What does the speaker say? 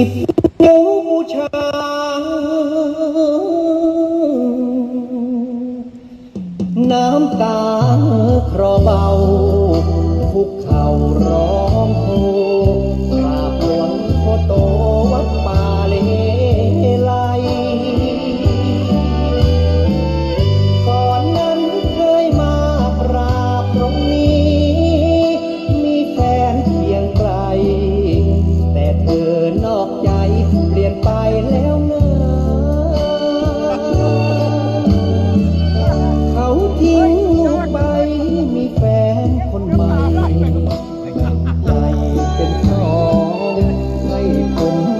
บูชาน้ำตาคลอเบาคุกเข่าร้องโฮกราบหลวงพ่อโตวัดป่าเลไลก่อนนั้นเคยมากราบตรงนี้มีแฟนเคียงไกลแต่เธอนอกใจเปลี่ยนไปแล้วนะเขาทิ้งลูกไปมีแฟนคนใหม่ใจเป็นสองให้ผม